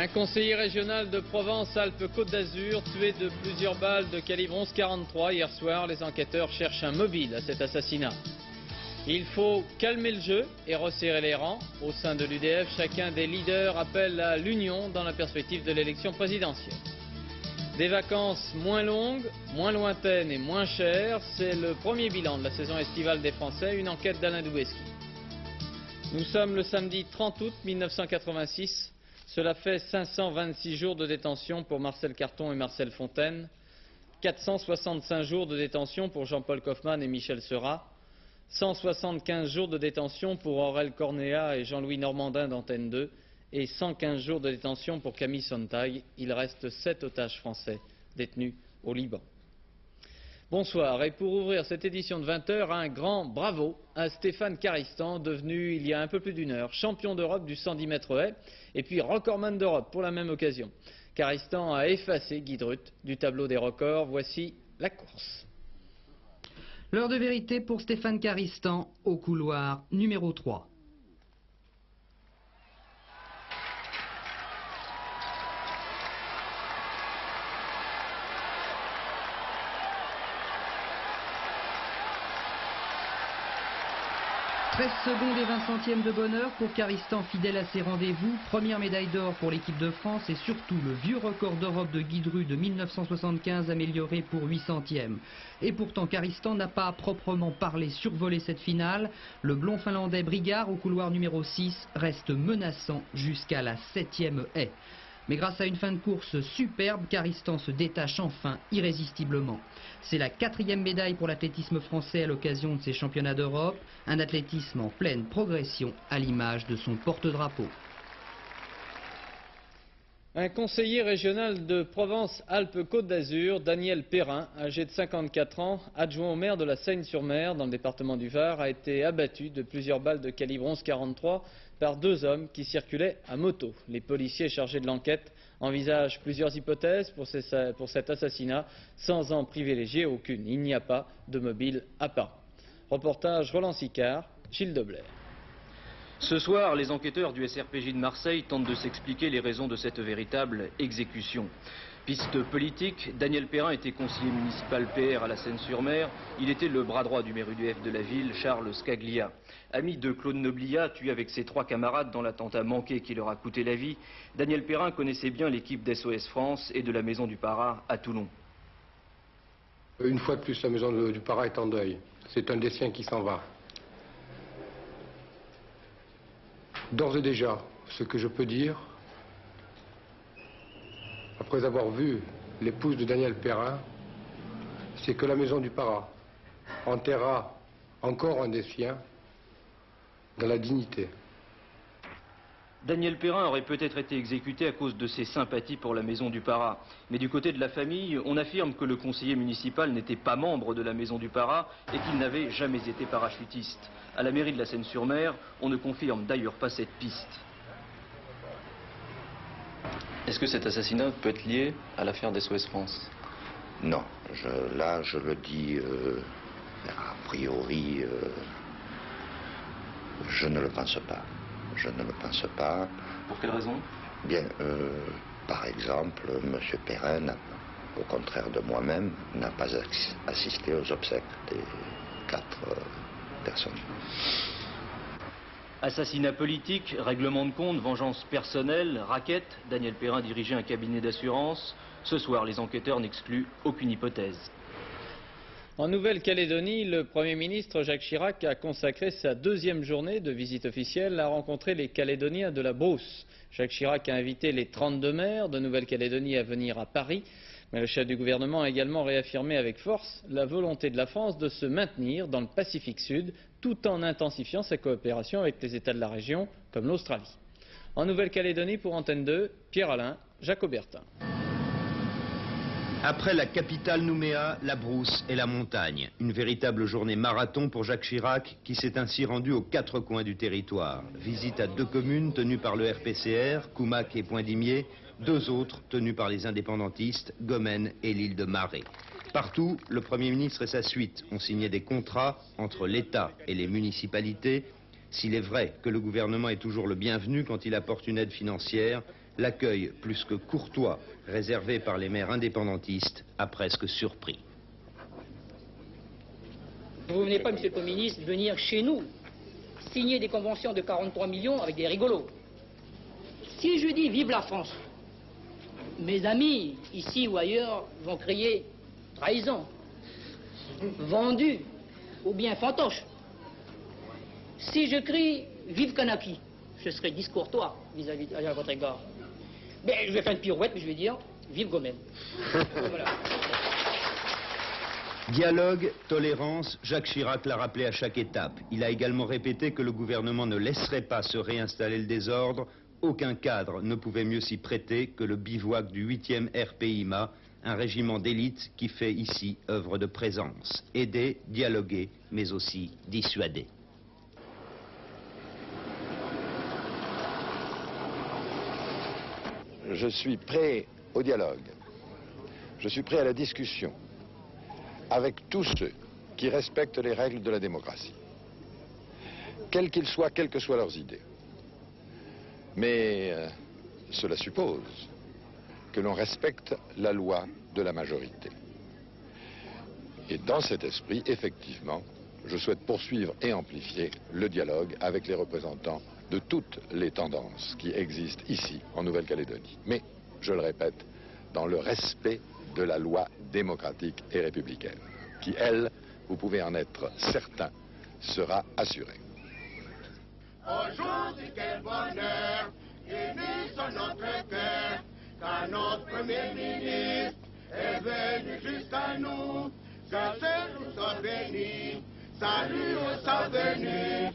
Un conseiller régional de Provence-Alpes-Côte d'Azur tué de plusieurs balles de calibre 11,43 hier soir. Les enquêteurs cherchent un mobile à cet assassinat. Il faut calmer le jeu et resserrer les rangs. Au sein de l'UDF, chacun des leaders appelle à l'union dans la perspective de l'élection présidentielle. Des vacances moins longues, moins lointaines et moins chères, c'est le premier bilan de la saison estivale des Français, une enquête d'Alain Doubeski. Nous sommes le samedi 30 août 1986. Cela fait 526 jours de détention pour Marcel Carton et Marcel Fontaine, 465 jours de détention pour Jean-Paul Kaufmann et Michel Seurat, 175 jours de détention pour Aurel Cornéa et Jean-Louis Normandin d'Antenne 2 et 115 jours de détention pour Camille Sontag. Il reste 7 otages français détenus au Liban. Bonsoir, et pour ouvrir cette édition de 20h, un grand bravo à Stéphane Caristan, devenu il y a un peu plus d'une heure champion d'Europe du 110 mètres haies et puis recordman d'Europe pour la même occasion. Caristan a effacé Guy Drut du tableau des records. Voici la course. L'heure de vérité pour Stéphane Caristan au couloir numéro 3. « 13 secondes et 20 centièmes de bonheur pour Caristan, fidèle à ses rendez-vous. Première médaille d'or pour l'équipe de France et surtout le vieux record d'Europe de Guy Drut de 1975 amélioré pour 8 centièmes. Et pourtant Caristan n'a pas à proprement parler survolé cette finale. Le blond finlandais Brigard au couloir numéro 6 reste menaçant jusqu'à la 7e haie. Mais grâce à une fin de course superbe, Caristan se détache enfin irrésistiblement. C'est la 4e médaille pour l'athlétisme français à l'occasion de ces championnats d'Europe. Un athlétisme en pleine progression à l'image de son porte-drapeau. Un conseiller régional de Provence-Alpes-Côte d'Azur, Daniel Perrin, âgé de 54 ans, adjoint au maire de la Seyne-sur-Mer, dans le département du Var, a été abattu de plusieurs balles de calibre 11,43 par 2 hommes qui circulaient à moto. Les policiers chargés de l'enquête envisagent plusieurs hypothèses pour cet assassinat, sans en privilégier aucune. Il n'y a pas de mobile apparent. Reportage Roland Sicard, Gilles Deblair. Ce soir, les enquêteurs du SRPJ de Marseille tentent de s'expliquer les raisons de cette véritable exécution. Piste politique, Daniel Perrin était conseiller municipal PR à la Seyne-sur-Mer. Il était le bras droit du maire UDF de la ville, Charles Scaglia. Ami de Claude Noblia, tué avec ses 3 camarades dans l'attentat manqué qui leur a coûté la vie, Daniel Perrin connaissait bien l'équipe d'SOS France et de la Maison du Para à Toulon. Une fois de plus, la Maison du Para est en deuil. C'est un des siens qui s'en va. D'ores et déjà, ce que je peux dire, après avoir vu l'épouse de Daniel Perrin, c'est que la Maison du Para enterrera encore un des siens dans la dignité. Daniel Perrin aurait peut-être été exécuté à cause de ses sympathies pour la Maison du Para. Mais du côté de la famille, on affirme que le conseiller municipal n'était pas membre de la Maison du Para et qu'il n'avait jamais été parachutiste. À la mairie de la Seyne-sur-Mer, on ne confirme d'ailleurs pas cette piste. Est-ce que cet assassinat peut être lié à l'affaire d'SOS France? Non, là je le dis a priori, je ne le pense pas. Je ne le pense pas. Pour quelle raison? Bien, par exemple, M. Perrin, au contraire de moi-même, n'a pas assisté aux obsèques des 4 personnes. Assassinat politique, règlement de compte, vengeance personnelle, raquette. Daniel Perrin dirigeait un cabinet d'assurance. Ce soir, les enquêteurs n'excluent aucune hypothèse. En Nouvelle-Calédonie, le Premier ministre Jacques Chirac a consacré sa 2e journée de visite officielle à rencontrer les Calédoniens de la Brousse. Jacques Chirac a invité les 32 maires de Nouvelle-Calédonie à venir à Paris. Mais le chef du gouvernement a également réaffirmé avec force la volonté de la France de se maintenir dans le Pacifique Sud, tout en intensifiant sa coopération avec les États de la région, comme l'Australie. En Nouvelle-Calédonie, pour Antenne 2, Pierre-Alain, Jacques Aubertin. Après la capitale Nouméa, la brousse et la montagne. Une véritable journée marathon pour Jacques Chirac, qui s'est ainsi rendu aux 4 coins du territoire. Visite à 2 communes tenues par le RPCR, Coumac et Poindimier, 2 autres tenues par les indépendantistes, Gomène et l'île de Marais. Partout, le Premier ministre et sa suite ont signé des contrats entre l'État et les municipalités. S'il est vrai que le gouvernement est toujours le bienvenu quand il apporte une aide financière, L'accueil plus que courtois réservé par les maires indépendantistes a presque surpris. Vous ne venez pas, monsieur le Premier ministre, venir chez nous signer des conventions de 43 millions avec des rigolos. Si je dis vive la France, mes amis, ici ou ailleurs, vont crier trahison, vendu ou bien fantoche. Si je crie vive Kanaki, je serai discourtois vis-à-vis à votre égard. Mais je vais faire une pirouette, mais je vais dire vive Gomez. Voilà. Dialogue, tolérance, Jacques Chirac l'a rappelé à chaque étape. Il a également répété que le gouvernement ne laisserait pas se réinstaller le désordre. Aucun cadre ne pouvait mieux s'y prêter que le bivouac du 8e RPIMA, un régiment d'élite qui fait ici œuvre de présence. Aider, dialoguer, mais aussi dissuader. Je suis prêt au dialogue. Je suis prêt à la discussion avec tous ceux qui respectent les règles de la démocratie, quels qu'ils soient, quelles que soient leurs idées. Mais cela suppose que l'on respecte la loi de la majorité. Et dans cet esprit, effectivement, je souhaite poursuivre et amplifier le dialogue avec les représentants de toutes les tendances qui existent ici, en Nouvelle-Calédonie. Mais, je le répète, dans le respect de la loi démocratique et républicaine, qui, elle, vous pouvez en être certain, sera assurée. Aujourd'hui, quel bonheur, unis sur notre cœur, car notre Premier ministre est venu jusqu'à nous. Que Dieu nous soit béni, salut aux sa venue.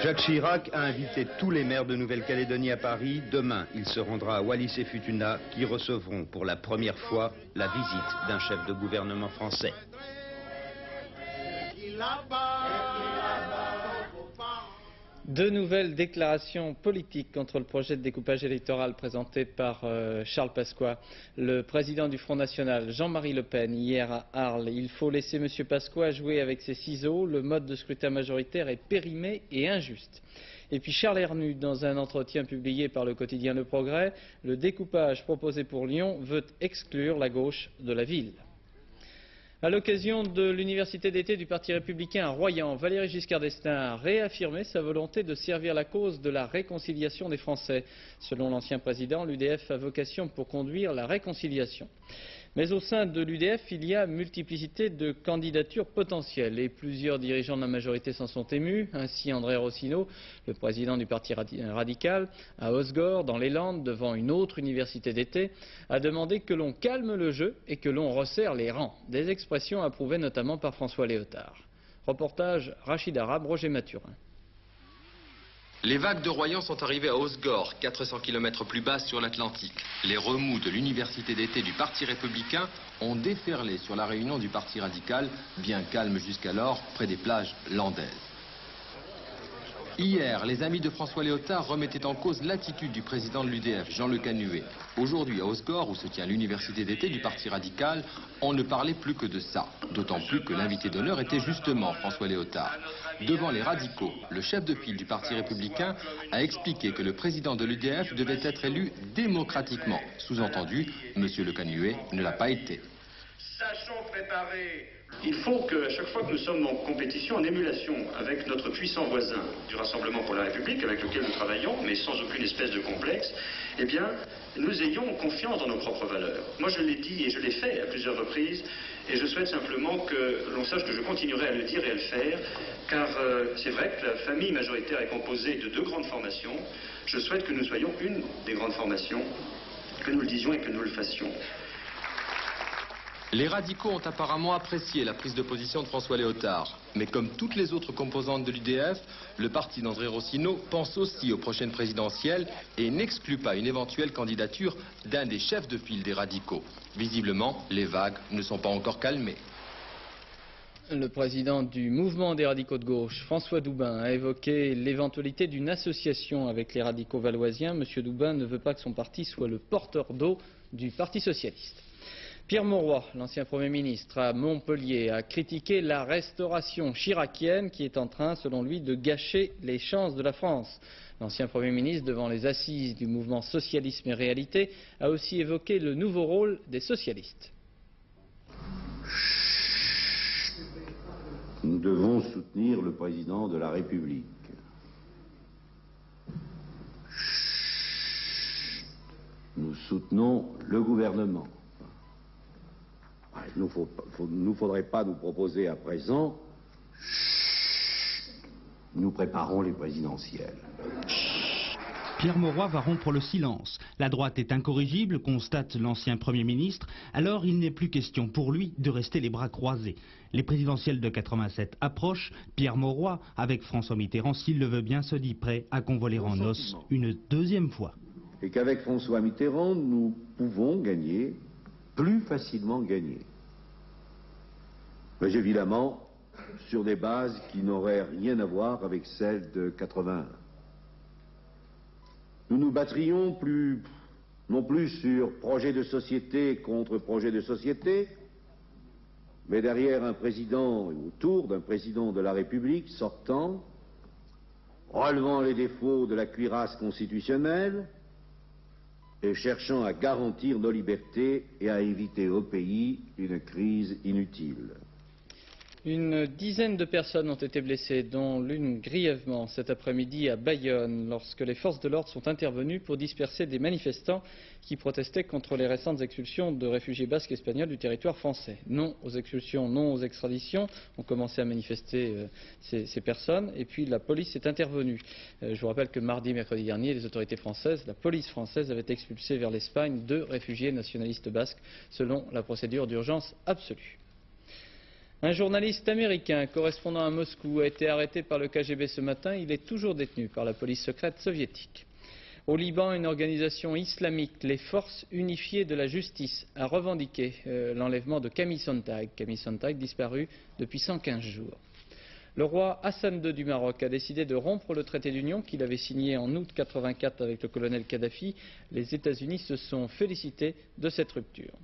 Jacques Chirac a invité tous les maires de Nouvelle-Calédonie à Paris. Demain, il se rendra à Wallis et Futuna, qui recevront pour la première fois la visite d'un chef de gouvernement français. Deux nouvelles déclarations politiques contre le projet de découpage électoral présenté par Charles Pasqua. Le président du Front National, Jean-Marie Le Pen, hier à Arles. Il faut laisser M. Pasqua jouer avec ses ciseaux. Le mode de scrutin majoritaire est périmé et injuste. Et puis Charles Hernu, dans un entretien publié par le quotidien Le Progrès, le découpage proposé pour Lyon veut exclure la gauche de la ville. À l'occasion de l'université d'été du Parti républicain à Royan, Valéry Giscard d'Estaing a réaffirmé sa volonté de servir la cause de la réconciliation des Français. Selon l'ancien président, l'UDF a vocation pour conduire la réconciliation. Mais au sein de l'UDF, il y a multiplicité de candidatures potentielles et plusieurs dirigeants de la majorité s'en sont émus. Ainsi, André Rossineau, le président du Parti radical, à Osgore, dans les Landes, devant une autre université d'été, a demandé que l'on calme le jeu et que l'on resserre les rangs. Des expressions approuvées notamment par François Léotard. Reportage Rachid Arabe, Roger Mathurin. Les vagues de Royan sont arrivées à Osgore, 400 km plus bas sur l'Atlantique. Les remous de l'université d'été du Parti républicain ont déferlé sur la réunion du Parti radical, bien calme jusqu'alors, près des plages landaises. Hier, les amis de François Léotard remettaient en cause l'attitude du président de l'UDF, Jean Le Canuet. Aujourd'hui, à Osgore, où se tient l'université d'été du Parti radical, on ne parlait plus que de ça. D'autant plus que l'invité d'honneur était justement François Léotard. Devant les radicaux, le chef de file du Parti républicain a expliqué que le président de l'UDF devait être élu démocratiquement. Sous-entendu, M. Le Canuet ne l'a pas été. Sachons préparer. Il faut qu'à chaque fois que nous sommes en compétition, en émulation avec notre puissant voisin du Rassemblement pour la République, avec lequel nous travaillons, mais sans aucune espèce de complexe, eh bien, nous ayons confiance dans nos propres valeurs. Moi, je l'ai dit et je l'ai fait à plusieurs reprises, et je souhaite simplement que l'on sache que je continuerai à le dire et à le faire, car c'est vrai que la famille majoritaire est composée de deux grandes formations. Je souhaite que nous soyons une des grandes formations, que nous le disions et que nous le fassions. Les radicaux ont apparemment apprécié la prise de position de François Léotard. Mais comme toutes les autres composantes de l'UDF, le parti d'André Rossineau pense aussi aux prochaines présidentielles et n'exclut pas une éventuelle candidature d'un des chefs de file des radicaux. Visiblement, les vagues ne sont pas encore calmées. Le président du mouvement des radicaux de gauche, François Doubin, a évoqué l'éventualité d'une association avec les radicaux valoisiens. M. Doubin ne veut pas que son parti soit le porteur d'eau du Parti socialiste. Pierre Mauroy, l'ancien Premier ministre à Montpellier, a critiqué la restauration chiracienne qui est en train, selon lui, de gâcher les chances de la France. L'ancien Premier ministre, devant les assises du mouvement Socialisme et Réalité, a aussi évoqué le nouveau rôle des socialistes. Nous devons soutenir le président de la République. Nous soutenons le gouvernement. Il ne nous faudrait pas nous proposer à présent. Nous préparons les présidentielles. Pierre Mauroy va rompre le silence. La droite est incorrigible, constate l'ancien Premier ministre. Alors il n'est plus question pour lui de rester les bras croisés. Les présidentielles de 87 approchent. Pierre Mauroy, avec François Mitterrand, s'il le veut bien, se dit prêt à convoler en os une deuxième fois. Et qu'avec François Mitterrand, nous pouvons gagner, plus facilement gagner. Mais évidemment, sur des bases qui n'auraient rien à voir avec celles de 81. Nous nous battrions non plus sur projet de société contre projet de société, mais derrière un président, autour d'un président de la République sortant, relevant les défauts de la cuirasse constitutionnelle, et cherchant à garantir nos libertés et à éviter au pays une crise inutile. Une dizaine de personnes ont été blessées, dont l'une grièvement cet après-midi à Bayonne, lorsque les forces de l'ordre sont intervenues pour disperser des manifestants qui protestaient contre les récentes expulsions de réfugiés basques espagnols du territoire français. Non aux expulsions, non aux extraditions, ont commencé à manifester ces personnes, et puis la police est intervenue. Je vous rappelle que mardi, mercredi dernier, les autorités françaises, la police française avait expulsé vers l'Espagne 2 réfugiés nationalistes basques, selon la procédure d'urgence absolue. Un journaliste américain correspondant à Moscou a été arrêté par le KGB ce matin. Il est toujours détenu par la police secrète soviétique. Au Liban, une organisation islamique, les Forces unifiées de la justice, a revendiqué l'enlèvement de Camille Sontag. Camille Sontag disparu depuis 115 jours. Le roi Hassan II du Maroc a décidé de rompre le traité d'union qu'il avait signé en août 1984 avec le colonel Kadhafi. Les États-Unis se sont félicités de cette rupture.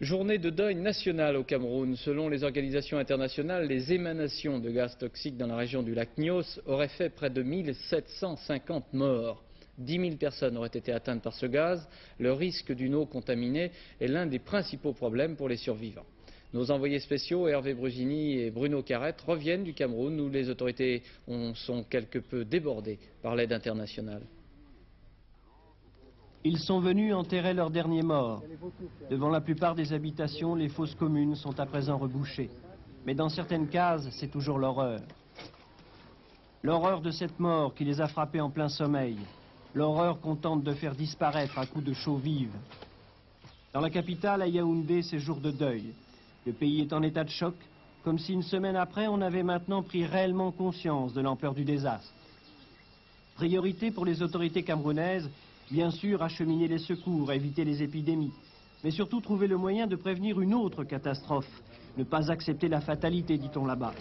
Journée de deuil national au Cameroun. Selon les organisations internationales, les émanations de gaz toxiques dans la région du lac Nyos auraient fait près de 1750 morts. 10 000 personnes auraient été atteintes par ce gaz. Le risque d'une eau contaminée est l'un des principaux problèmes pour les survivants. Nos envoyés spéciaux, Hervé Brugini et Bruno Carrette, reviennent du Cameroun où les autorités sont quelque peu débordées par l'aide internationale. Ils sont venus enterrer leurs derniers morts. Devant la plupart des habitations, les fosses communes sont à présent rebouchées. Mais dans certaines cases, c'est toujours l'horreur. L'horreur de cette mort qui les a frappés en plein sommeil. L'horreur qu'on tente de faire disparaître à coups de chaux vive. Dans la capitale, à Yaoundé, c'est jour de deuil. Le pays est en état de choc, comme si une semaine après, on avait maintenant pris réellement conscience de l'ampleur du désastre. Priorité pour les autorités camerounaises, bien sûr, acheminer les secours, éviter les épidémies, mais surtout trouver le moyen de prévenir une autre catastrophe. Ne pas accepter la fatalité, dit-on là-bas.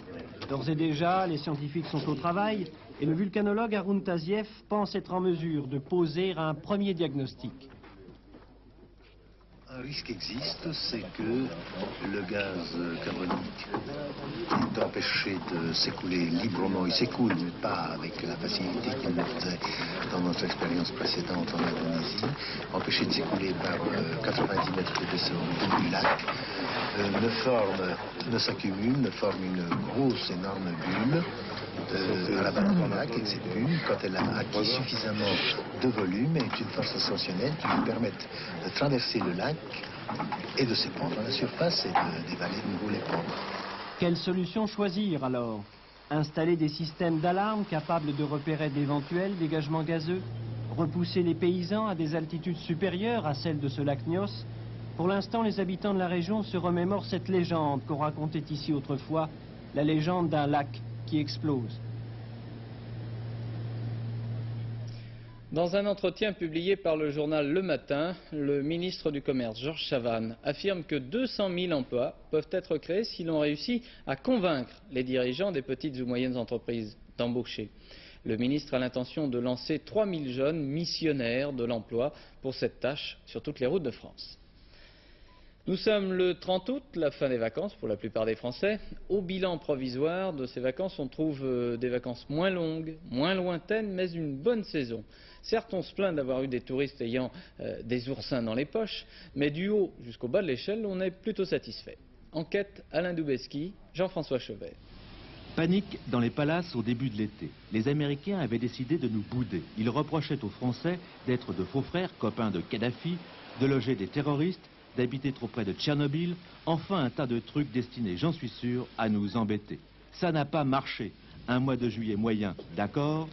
D'ores et déjà, les scientifiques sont au travail et le vulcanologue Haroun Tazieff pense être en mesure de poser un premier diagnostic. Un risque existe, c'est que le gaz carbonique est empêché de s'écouler librement. Il s'écoule, mais pas avec la facilité qu'il le faisait dans notre expérience précédente en Indonésie. Empêché de s'écouler par 90 mètres d'épaisseur au bout du lac, ne s'accumule, ne forme une grosse, énorme bulle à la base du lac, et que cette bulle, quand elle a acquis suffisamment de volume, est une force ascensionnelle qui lui permet de traverser le lac et de s'épandre à la surface et d'évaler de nouveau les pentes. Quelle solution choisir alors? Installer des systèmes d'alarme capables de repérer d'éventuels dégagements gazeux? Repousser les paysans à des altitudes supérieures à celles de ce lac Nyos? Pour l'instant, les habitants de la région se remémorent cette légende qu'on racontait ici autrefois, la légende d'un lac qui explose. Dans un entretien publié par le journal Le Matin, le ministre du Commerce, Georges Chavannes, affirme que 200 000 emplois peuvent être créés si l'on réussit à convaincre les dirigeants des petites ou moyennes entreprises d'embaucher. Le ministre a l'intention de lancer 3 000 jeunes missionnaires de l'emploi pour cette tâche sur toutes les routes de France. Nous sommes le 30 août, la fin des vacances pour la plupart des Français. Au bilan provisoire de ces vacances, on trouve des vacances moins longues, moins lointaines, mais une bonne saison. Certes, on se plaint d'avoir eu des touristes ayant des oursins dans les poches, mais du haut jusqu'au bas de l'échelle, on est plutôt satisfait. Enquête Alain Doubeski, Jean-François Chauvet. Panique dans les palaces au début de l'été. Les Américains avaient décidé de nous bouder. Ils reprochaient aux Français d'être de faux frères, copains de Kadhafi, de loger des terroristes, d'habiter trop près de Tchernobyl, enfin un tas de trucs destinés, j'en suis sûr, à nous embêter. Ça n'a pas marché. Un mois de juillet moyen, d'accord.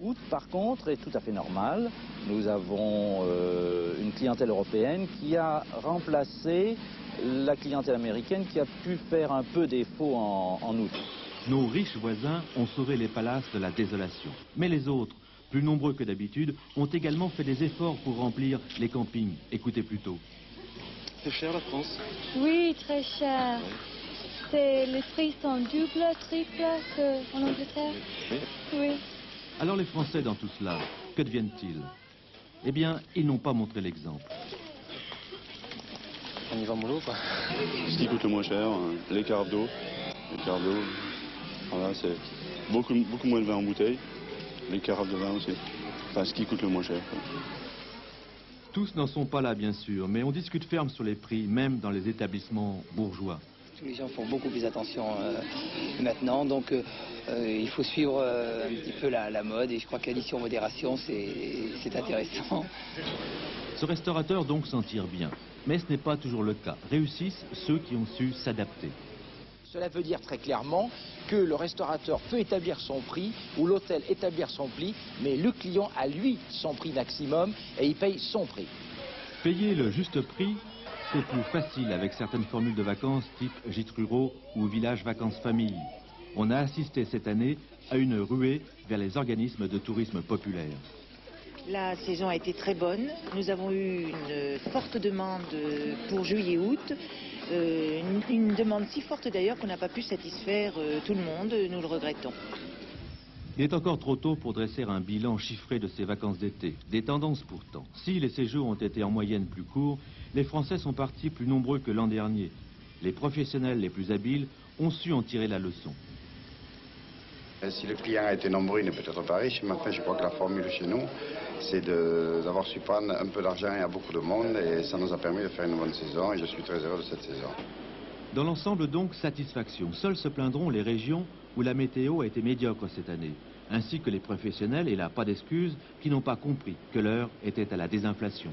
Août, par contre, est tout à fait normal. Nous avons une clientèle européenne qui a remplacé la clientèle américaine qui a pu faire un peu défaut en août. Nos riches voisins ont sauvé les palaces de la désolation. Mais les autres, plus nombreux que d'habitude, ont également fait des efforts pour remplir les campings. Écoutez plutôt. C'est cher la France? Oui, très cher. Les prix sont double, triple qu'en Angleterre. Oui. Alors les Français dans tout cela, que deviennent-ils? Eh bien, ils n'ont pas montré l'exemple. On y va mollo, quoi. Ce qui coûte le moins cher, les carafes d'eau. Les carafes d'eau, voilà, c'est beaucoup moins de vin en bouteille. Les carafes de vin aussi. Enfin, ce qui coûte le moins cher, quoi. Tous n'en sont pas là, bien sûr, mais on discute ferme sur les prix, même dans les établissements bourgeois. Les gens font beaucoup plus attention maintenant, donc il faut suivre un petit peu la mode, et je crois qu'addition modération, c'est intéressant. Ce restaurateur donc s'en tire bien, mais ce n'est pas toujours le cas. Réussissent ceux qui ont su s'adapter. Cela veut dire très clairement que le restaurateur peut établir son prix ou l'hôtel établir son prix, mais le client a lui son prix maximum et il paye son prix. Payer le juste prix, c'est plus facile avec certaines formules de vacances type gîtes ruraux ou village vacances famille. On a assisté cette année à une ruée vers les organismes de tourisme populaire. La saison a été très bonne. Nous avons eu une forte demande pour juillet-août. Une demande si forte d'ailleurs qu'on n'a pas pu satisfaire tout le monde. Nous le regrettons. Il est encore trop tôt pour dresser un bilan chiffré de ces vacances d'été. Des tendances pourtant. Si les séjours ont été en moyenne plus courts, les Français sont partis plus nombreux que l'an dernier. Les professionnels les plus habiles ont su en tirer la leçon. Si le client a été nombreux, il n'est peut-être pas riche, mais enfin je crois que la formule chez nous, c'est d'avoir su prendre un peu d'argent à beaucoup de monde, et ça nous a permis de faire une bonne saison, et je suis très heureux de cette saison. Dans l'ensemble donc, satisfaction. Seuls se plaindront les régions où la météo a été médiocre cette année, ainsi que les professionnels, et là pas d'excuses, qui n'ont pas compris que l'heure était à la désinflation.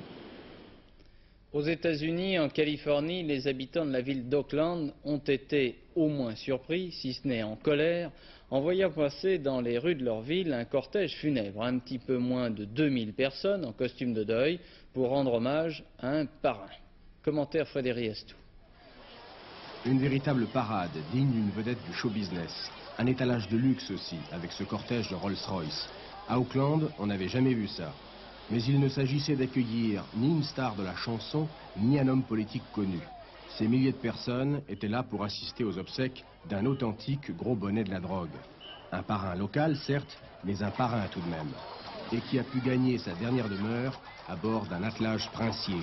Aux États-Unis, en Californie, les habitants de la ville d'Oakland ont été au moins surpris, si ce n'est en colère, en voyant passer dans les rues de leur ville un cortège funèbre, un petit peu moins de 2000 personnes en costume de deuil, pour rendre hommage à un parrain. Commentaire Frédéric Astou. Une véritable parade, digne d'une vedette du show business. Un étalage de luxe aussi, avec ce cortège de Rolls-Royce. À Auckland, on n'avait jamais vu ça. Mais il ne s'agissait d'accueillir ni une star de la chanson, ni un homme politique connu. Ces milliers de personnes étaient là pour assister aux obsèques d'un authentique gros bonnet de la drogue. Un parrain local, certes, mais un parrain tout de même. Et qui a pu gagner sa dernière demeure à bord d'un attelage princier.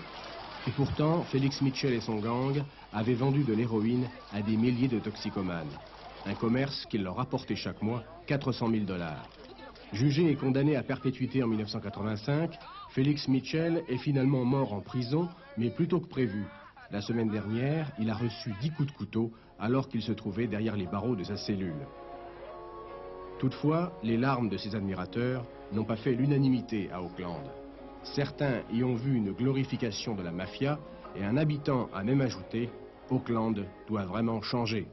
Et pourtant, Félix Mitchell et son gang avaient vendu de l'héroïne à des milliers de toxicomanes. Un commerce qui leur rapportait chaque mois 400 000 $. Jugé et condamné à perpétuité en 1985, Félix Mitchell est finalement mort en prison, mais plus tôt que prévu. La semaine dernière, il a reçu 10 coups de couteau alors qu'il se trouvait derrière les barreaux de sa cellule. Toutefois, les larmes de ses admirateurs n'ont pas fait l'unanimité à Auckland. Certains y ont vu une glorification de la mafia, et un habitant a même ajouté « Auckland doit vraiment changer ».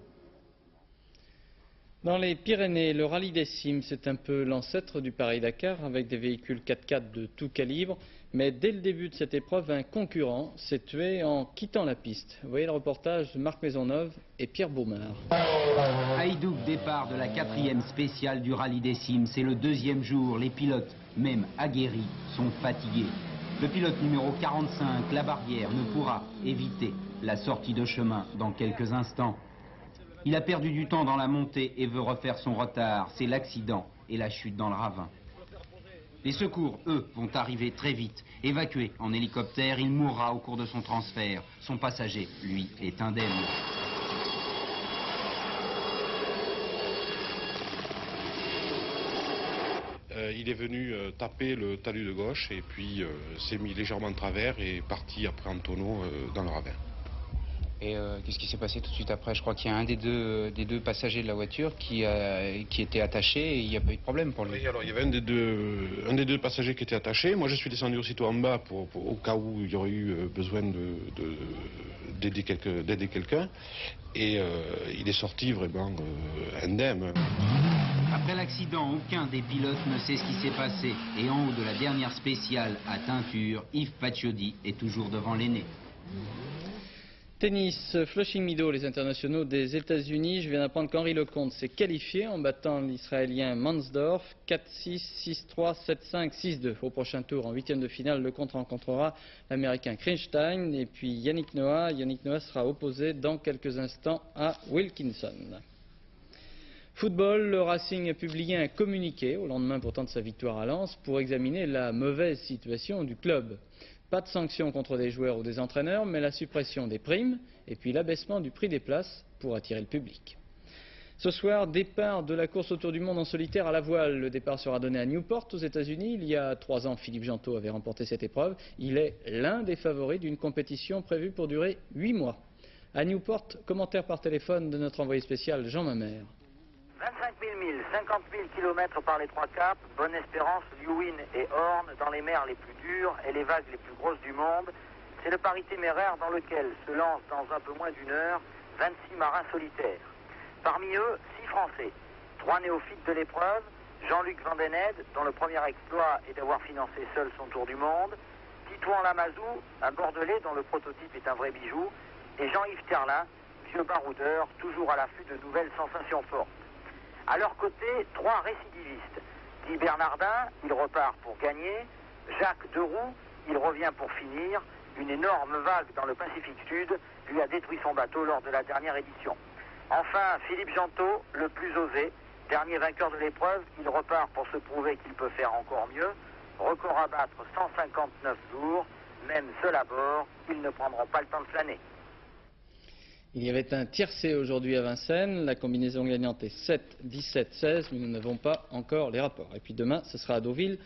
Dans les Pyrénées, le rallye des cimes, c'est un peu l'ancêtre du Paris-Dakar avec des véhicules 4x4 de tout calibre. Mais dès le début de cette épreuve, un concurrent s'est tué en quittant la piste. Vous voyez le reportage de Marc Maisonneuve et Pierre Baumard. Haïdouk, départ de la 4e spéciale du rallye des cimes. C'est le 2e jour. Les pilotes, même aguerris, sont fatigués. Le pilote numéro 45, la barrière, ne pourra éviter la sortie de chemin dans quelques instants. Il a perdu du temps dans la montée et veut refaire son retard. C'est l'accident et la chute dans le ravin. Les secours, eux, vont arriver très vite. Évacué en hélicoptère, il mourra au cours de son transfert. Son passager, lui, est indemne. Il est venu taper le talus de gauche et puis s'est mis légèrement de travers et est parti après en tonneau dans le ravin. Et qu'est-ce qui s'est passé tout de suite après? Je crois qu'il y a un des deux passagers de la voiture qui était attaché et il n'y a pas eu de problème pour lui. Oui, alors il y avait un des deux passagers qui était attaché. Moi je suis descendu aussitôt en bas au cas où il y aurait eu besoin d'aider quelqu'un. Et il est sorti vraiment indemne. Après l'accident, aucun des pilotes ne sait ce qui s'est passé. Et en haut de la dernière spéciale à teinture, Yves Paciodi est toujours devant l'aîné. Tennis, Flushing Meadows, les internationaux des États-Unis. Je viens d'apprendre qu'Henri Lecomte s'est qualifié en battant l'Israélien Mansdorf 4-6, 6-3, 7-5, 6-2. Au prochain tour, en huitième de finale, Lecomte rencontrera l'Américain Krinstein et puis Yannick Noah. Yannick Noah sera opposé dans quelques instants à Wilkinson. Football, le Racing a publié un communiqué au lendemain pourtant de sa victoire à Lens pour examiner la mauvaise situation du club. Pas de sanctions contre des joueurs ou des entraîneurs, mais la suppression des primes et puis l'abaissement du prix des places pour attirer le public. Ce soir, départ de la course autour du monde en solitaire à la voile. Le départ sera donné à Newport aux États-Unis. Il y a 3 ans, Philippe Gentot avait remporté cette épreuve. Il est l'un des favoris d'une compétition prévue pour durer 8 mois. À Newport, commentaire par téléphone de notre envoyé spécial Jean Mamère. 25 000 milles, 50 000 km par les 3 caps, Bonne-Espérance, Lewin et Horn dans les mers les plus dures et les vagues les plus grosses du monde. C'est le pari téméraire dans lequel se lancent dans un peu moins d'une heure 26 marins solitaires. Parmi eux, 6 Français, 3 néophytes de l'épreuve, Jean-Luc Vandened, dont le premier exploit est d'avoir financé seul son tour du monde, Titouan Lamazou, un Bordelais dont le prototype est un vrai bijou, et Jean-Yves Terlin, vieux baroudeur, toujours à l'affût de nouvelles sensations fortes. À leur côté, 3 récidivistes. Guy Bernardin, il repart pour gagner. Jacques Deroux, il revient pour finir. Une énorme vague dans le Pacifique Sud lui a détruit son bateau lors de la dernière édition. Enfin, Philippe Gentot, le plus osé, dernier vainqueur de l'épreuve, il repart pour se prouver qu'il peut faire encore mieux. Record à battre 159 jours, même seul à bord, ils ne prendront pas le temps de flâner. Il y avait un tiercé aujourd'hui à Vincennes. La combinaison gagnante est 7, 17, 16, mais nous n'avons pas encore les rapports. Et puis demain, ce sera à Deauville.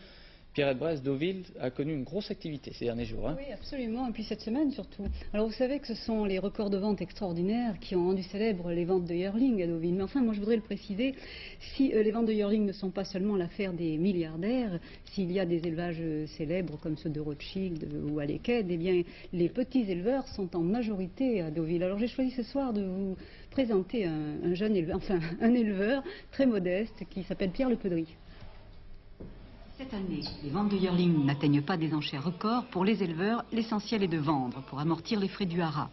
Pierrette Bresse, Deauville a connu une grosse activité ces derniers jours. Oui, absolument, et puis cette semaine surtout. Alors vous savez que ce sont les records de vente extraordinaires qui ont rendu célèbres les ventes de yearling à Deauville. Mais enfin, moi je voudrais le préciser, si les ventes de yearling ne sont pas seulement l'affaire des milliardaires, s'il y a des élevages célèbres comme ceux de Rothschild ou à l'Eked, eh bien les petits éleveurs sont en majorité à Deauville. Alors j'ai choisi ce soir de vous présenter un jeune éleveur, enfin un éleveur très modeste qui s'appelle Pierre Le Peudry. Cette année, les ventes de yearling n'atteignent pas des enchères records. Pour les éleveurs, l'essentiel est de vendre pour amortir les frais du haras.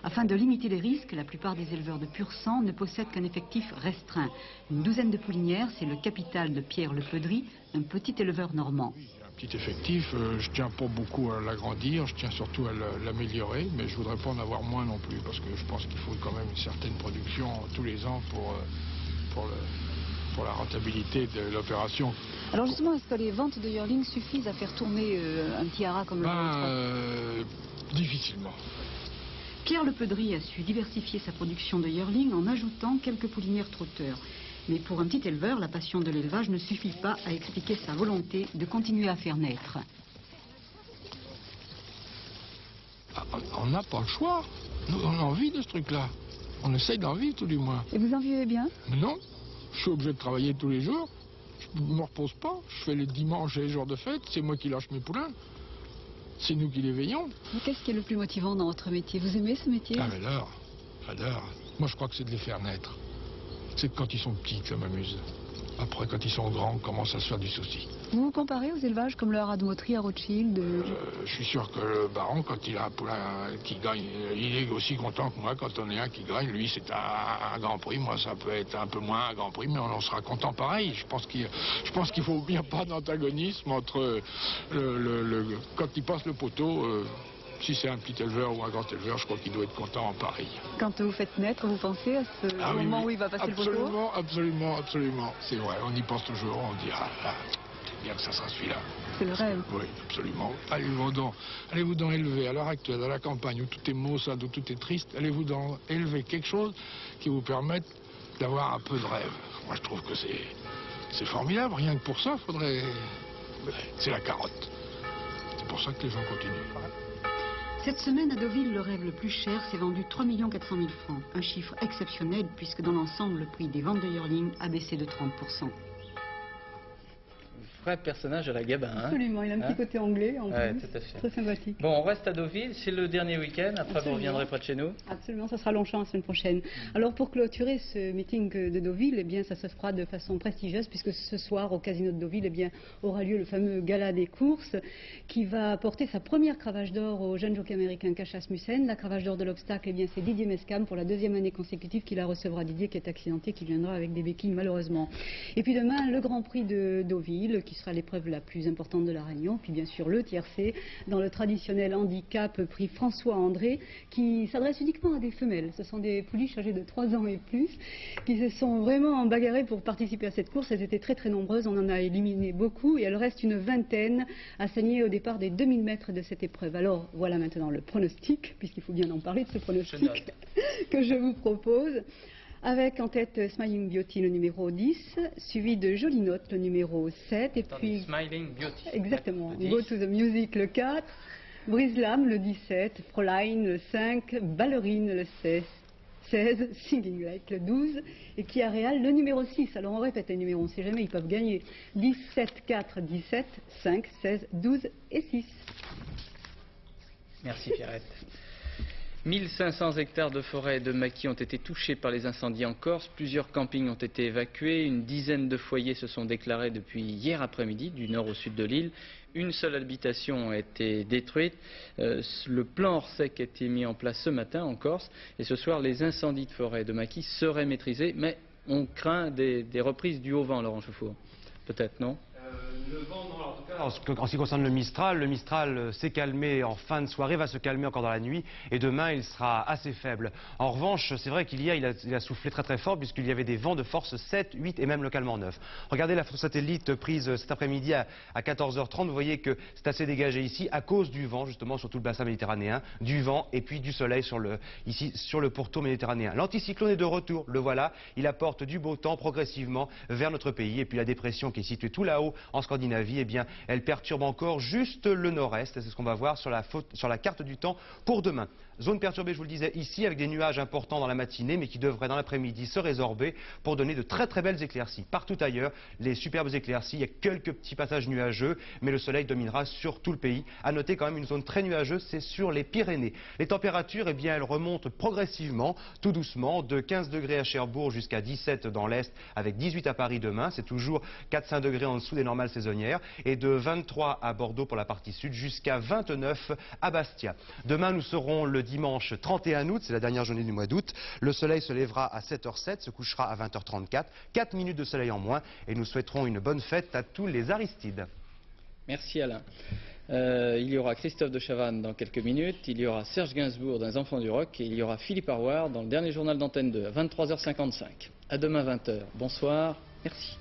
Afin de limiter les risques, la plupart des éleveurs de pur sang ne possèdent qu'un effectif restreint. Une douzaine de poulinières, c'est le capital de Pierre Le Peudry, un petit éleveur normand. Petit effectif, je tiens pas beaucoup à l'agrandir, je tiens surtout à l'améliorer, mais je voudrais pas en avoir moins non plus, parce que je pense qu'il faut quand même une certaine production tous les ans pour la rentabilité de l'opération. Alors justement, est-ce que les ventes de yearling suffisent à faire tourner un petit haras comme le vôtre? Difficilement. Pierre Le Peudry a su diversifier sa production de yearling en ajoutant quelques poulinières trotteurs. Mais pour un petit éleveur, la passion de l'élevage ne suffit pas à expliquer sa volonté de continuer à faire naître. On n'a pas le choix. Nous, on a envie de ce truc-là. On essaye d'en vivre tout du moins. Et vous en vivez bien? Non. Je suis obligé de travailler tous les jours. Je ne me repose pas. Je fais les dimanches et les jours de fête. C'est moi qui lâche mes poulains. C'est nous qui les veillons. Mais qu'est-ce qui est le plus motivant dans votre métier? Vous aimez ce métier? Ah, j'adore. J'adore. Moi, je crois que c'est de les faire naître. C'est que quand ils sont petits que ça m'amuse. Après, quand ils sont grands, on commence à se faire du souci. Vous vous comparez aux élevages comme le haras de Mottry à Rothschild? Je suis sûr que le baron, quand il a un poulain qui gagne, il est aussi content que moi quand on est un qui gagne. Lui, c'est un grand prix. Moi, ça peut être un peu moins un grand prix, mais on sera content pareil. Je pense qu'il faut bien pas d'antagonisme entre quand il passe le poteau. Si c'est un petit éleveur ou un grand éleveur, je crois qu'il doit être content en pareil. Quand vous faites naître, vous pensez à ce moment où il va passer le poteau? Absolument, absolument, absolument. C'est vrai, on y pense toujours, on dit bien que ça sera celui-là. C'est le rêve. Oui, absolument. Allez-vous dans élever, à l'heure actuelle, à la campagne, où tout est maussade, où tout est triste, allez-vous dans élever quelque chose qui vous permette d'avoir un peu de rêve. Moi, je trouve que c'est formidable. Rien que pour ça, faudrait... C'est la carotte. C'est pour ça que les gens continuent. Cette semaine, à Deauville, le rêve le plus cher s'est vendu 3 400 000 francs. Un chiffre exceptionnel puisque dans l'ensemble, le prix des ventes de yearling a baissé de 30%. Vrai personnage à la Gabin. Absolument, il a un petit côté anglais en plus, tout à fait. très sympathique. Bon, on reste à Deauville, c'est le dernier week-end, après vous reviendrez près de chez nous. Absolument, ça sera Longchamp la semaine prochaine. Alors pour clôturer ce meeting de Deauville, eh bien, ça se fera de façon prestigieuse puisque ce soir au Casino de Deauville, eh bien, aura lieu le fameux gala des courses qui va apporter sa première cravache d'or au jeune jockey américain Cash Asmussen. La cravache d'or de l'obstacle, eh bien, c'est Didier Mescam pour la deuxième année consécutive qu'il la recevra. Didier qui est accidenté, qui viendra avec des béquilles malheureusement. Et puis demain, le Grand Prix de Deauville qui sera l'épreuve la plus importante de la Réunion, puis bien sûr le tiercé dans le traditionnel handicap prix François André qui s'adresse uniquement à des femelles. Ce sont des pouliches âgées de 3 ans et plus qui se sont vraiment bagarrées pour participer à cette course. Elles étaient très nombreuses, on en a éliminé beaucoup et il reste une vingtaine à s'aligner au départ des 2000 mètres de cette épreuve. Alors voilà maintenant le pronostic, puisqu'il faut bien en parler de ce pronostic que je vous propose. Avec en tête Smiling Beauty, le numéro 10, suivi de Jolie Note, le numéro 7, et puis... Smiling Beauty. Exactement. Go to the Music, le 4, Brislam, le 17, Proline, le 5, Ballerine, le 16, Singing Lake, le 12, et Kia Real, le numéro 6. Alors on répète les numéros, on ne sait jamais, ils peuvent gagner. 17, 4, 17, 5, 16, 12 et 6. Merci Pierrette. 1500 hectares de forêt et de maquis ont été touchés par les incendies en Corse. Plusieurs campings ont été évacués. Une dizaine de foyers se sont déclarés depuis hier après-midi, du nord au sud de l'île. Une seule habitation a été détruite. Le plan hors sec a été mis en place ce matin en Corse. Et ce soir, les incendies de forêt et de maquis seraient maîtrisés. Mais on craint des reprises du haut vent, Laurent Chauffour. Peut-être, non ? Le vent, non, en tout cas, en ce qui concerne le Mistral s'est calmé en fin de soirée, va se calmer encore dans la nuit, et demain il sera assez faible. En revanche, c'est vrai qu'il a soufflé très fort, puisqu'il y avait des vents de force 7, 8 et même localement 9. Regardez la photo satellite prise cet après-midi à 14h30, vous voyez que c'est assez dégagé ici, à cause du vent, justement, sur tout le bassin méditerranéen, du vent et puis du soleil ici sur le pourtour méditerranéen. L'anticyclone est de retour, le voilà, il apporte du beau temps progressivement vers notre pays, et puis la dépression qui est située tout là-haut en Scandinavie, eh bien, elle perturbe encore juste le nord-est. C'est ce qu'on va voir sur la carte du temps pour demain. Zone perturbée, je vous le disais, ici, avec des nuages importants dans la matinée, mais qui devraient dans l'après-midi se résorber pour donner de très belles éclaircies. Partout ailleurs, les superbes éclaircies, il y a quelques petits passages nuageux, mais le soleil dominera sur tout le pays. À noter quand même une zone très nuageuse, c'est sur les Pyrénées. Les températures, eh bien, elles remontent progressivement, tout doucement, de 15 degrés à Cherbourg jusqu'à 17 dans l'Est, avec 18 à Paris demain. C'est toujours 4-5 degrés en dessous des normales saisonnières, et de 23 à Bordeaux pour la partie sud, jusqu'à 29 à Bastia. Demain, nous serons le dimanche 31 août, c'est la dernière journée du mois d'août. Le soleil se lèvera à 7h07, se couchera à 20h34, 4 minutes de soleil en moins, et nous souhaiterons une bonne fête à tous les Aristides. Merci Alain. Il y aura Christophe de Chavannes dans quelques minutes, il y aura Serge Gainsbourg dans Les Enfants du Rock, et il y aura Philippe Arward dans le dernier journal d'Antenne 2 à 23h55. À demain 20h. Bonsoir, merci.